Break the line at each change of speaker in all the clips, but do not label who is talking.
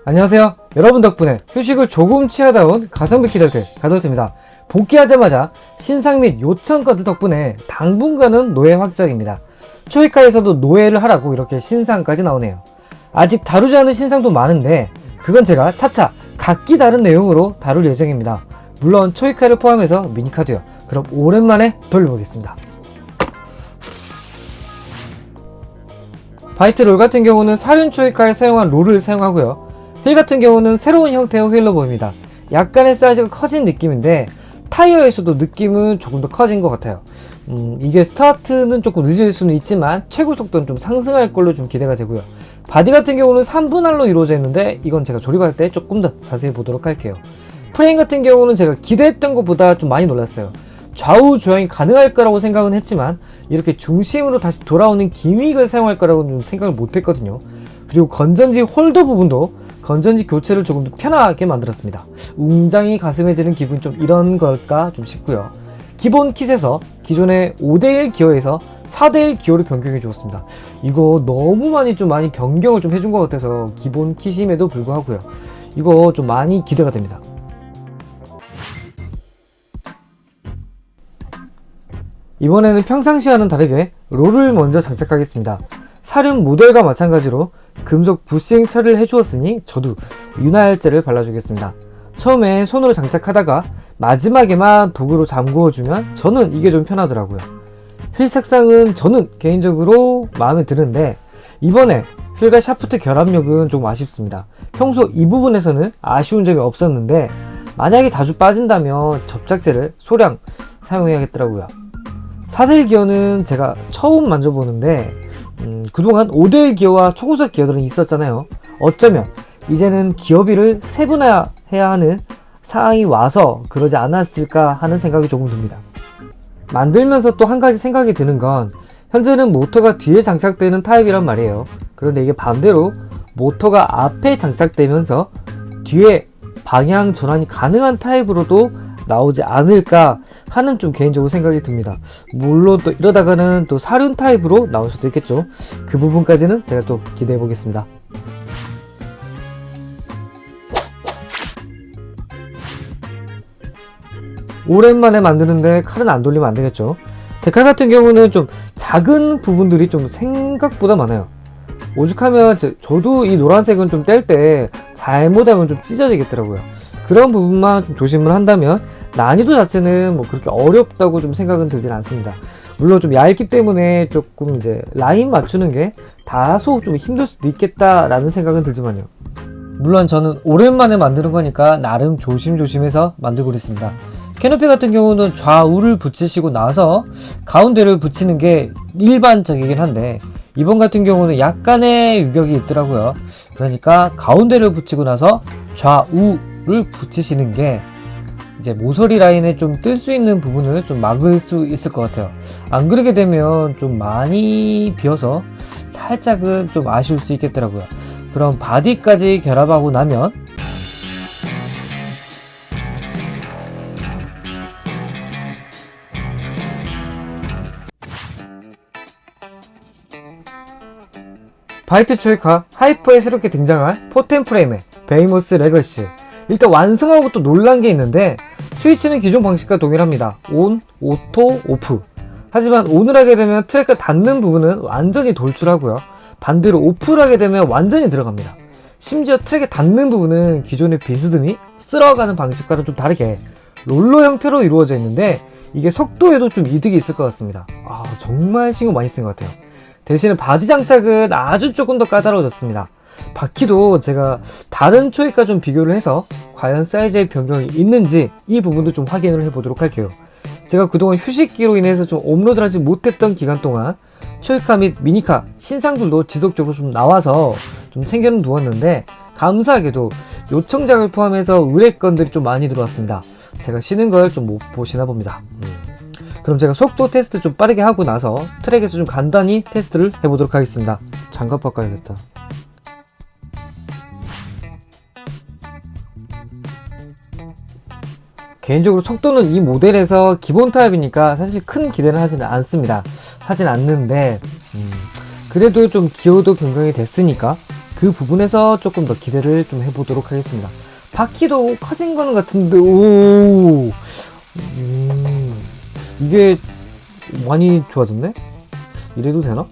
안녕하세요. 여러분 덕분에 휴식을 조금 취하다 온 가성비 키덜트 가돌트입니다. 복귀하자마자 신상 및 요청거들 덕분에 당분간은 노예 확정입니다. 초이카에서도 노예를 하라고 이렇게 신상까지 나오네요. 아직 다루지 않은 신상도 많은데 그건 제가 차차 각기 다른 내용으로 다룰 예정입니다. 물론 초이카를 포함해서 미니카도요. 그럼 오랜만에 돌려보겠습니다. 바이트 롤 같은 경우는 사륜 초이카에 사용한 롤을 사용하고요. 휠 같은 경우는 새로운 형태의 휠로 보입니다. 약간의 사이즈가 커진 느낌인데 타이어에서도 느낌은 조금 더 커진 것 같아요. 이게 스타트는 조금 늦을 수는 있지만 최고 속도는 좀 상승할 걸로 좀 기대가 되고요. 바디 같은 경우는 3분할로 이루어져 있는데 이건 제가 조립할 때 조금 더 자세히 보도록 할게요. 프레임 같은 경우는 제가 기대했던 것보다 좀 많이 놀랐어요. 좌우 조향이 가능할 거라고 생각은 했지만 이렇게 중심으로 다시 돌아오는 기믹을 사용할 거라고 좀 생각을 못 했거든요. 그리고 건전지 홀더 부분도 건전지 교체를 조금 더 편하게 만들었습니다. 웅장히 가슴에 지는 기분 좀 이런 걸까 좀 싶고요. 기본 킷에서 기존의 5대1 기어에서 4대1 기어로 변경해 주었습니다. 이거 너무 많이 변경을 좀 해준 것 같아서 기본 킷임에도 불구하고요. 이거 좀 많이 기대가 됩니다. 이번에는 평상시와는 다르게 롤을 먼저 장착하겠습니다. 사륜 모델과 마찬가지로 금속 부싱 처리를 해주었으니 저도 윤활제를 발라주겠습니다. 처음에 손으로 장착하다가 마지막에만 도구로 잠그어주면 저는 이게 좀 편하더라고요. 휠 색상은 저는 개인적으로 마음에 드는데 이번에 휠과 샤프트 결합력은 조금 아쉽습니다. 평소 이 부분에서는 아쉬운 점이 없었는데 만약에 자주 빠진다면 접착제를 소량 사용해야겠더라고요. 4대1 기어는 제가 처음 만져보는데 그동안 5대1 기어와 초고속 기어들은 있었잖아요. 어쩌면 이제는 기어비를 세분화해야 하는 상황이 와서 그러지 않았을까 하는 생각이 조금 듭니다. 만들면서 또 한 가지 생각이 드는 건 현재는 모터가 뒤에 장착되는 타입이란 말이에요. 그런데 이게 반대로 모터가 앞에 장착되면서 뒤에 방향 전환이 가능한 타입으로도 나오지 않을까 하는 좀 개인적으로 생각이 듭니다. 물론 또 이러다가는 또 사륜 타입으로 나올 수도 있겠죠. 그 부분까지는 제가 또 기대해 보겠습니다. 오랜만에 만드는데 칼은 안 돌리면 안 되겠죠. 데칼 같은 경우는 좀 작은 부분들이 좀 생각보다 많아요. 오죽하면 저도 이 노란색은 좀 뗄 때 잘못하면 좀 찢어지겠더라고요. 그런 부분만 좀 조심을 한다면 난이도 자체는 뭐 그렇게 어렵다고 좀 생각은 들진 않습니다. 물론 좀 얇기 때문에 조금 이제 라인 맞추는 게 다소 좀 힘들 수도 있겠다라는 생각은 들지만요. 물론 저는 오랜만에 만드는 거니까 나름 조심조심해서 만들고 있습니다. 캐노피 같은 경우는 좌우를 붙이시고 나서 가운데를 붙이는 게 일반적이긴 한데 이번 같은 경우는 약간의 유격이 있더라고요. 그러니까 가운데를 붙이고 나서 좌우를 붙이시는 게 이제 모서리 라인에 좀 뜰 수 있는 부분을 좀 막을 수 있을 것 같아요. 안 그러게 되면 좀 많이 비어서 살짝은 좀 아쉬울 수 있겠더라고요. 그럼 바디까지 결합하고 나면 바이트 초이카 하이퍼에 새롭게 등장할 포텐 프레임의 베이모스 레거시. 일단 완성하고 또 놀란 게 있는데 스위치는 기존 방식과 동일합니다. 온, 오토, 오프. 하지만 온을 하게 되면 트랙을 닫는 부분은 완전히 돌출하고요. 반대로 오프를 하게 되면 완전히 들어갑니다. 심지어 트랙에 닿는 부분은 기존의 비스듬히 쓸어가는 방식과는 좀 다르게 롤러 형태로 이루어져 있는데 이게 속도에도 좀 이득이 있을 것 같습니다. 정말 신경 많이 쓴 것 같아요. 대신에 바디 장착은 아주 조금 더 까다로워졌습니다. 바퀴도 제가 다른 초이카 좀 비교를 해서 과연 사이즈의 변경이 있는지 이 부분도 좀 확인을 해보도록 할게요. 제가 그동안 휴식기로 인해서 좀 업로드를 하지 못했던 기간 동안 초이카 및 미니카 신상들도 지속적으로 좀 나와서 좀 챙겨는 두었는데 감사하게도 요청작을 포함해서 의뢰건들이 좀 많이 들어왔습니다. 제가 쉬는 걸 좀 못 보시나 봅니다. 그럼 제가 속도 테스트 좀 빠르게 하고 나서 트랙에서 좀 간단히 테스트를 해보도록 하겠습니다. 장갑 바꿔야겠다. 개인적으로 속도는 이 모델에서 기본 타입이니까 사실 큰 기대는 하지는 않습니다. 하진 않는데 그래도 좀 기어도 변경이 됐으니까 그 그 부분에서 조금 더 기대를 좀 해보도록 하겠습니다. 바퀴도 커진 거는 같은데, 오, 이게 많이 좋아졌네? 이래도 되나?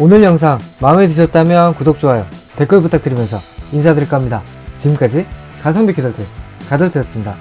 오늘 영상 마음에 드셨다면 구독, 좋아요, 댓글 부탁드리면서 인사드릴까 합니다. 지금까지 가성비 키덜트 가덜트였습니다.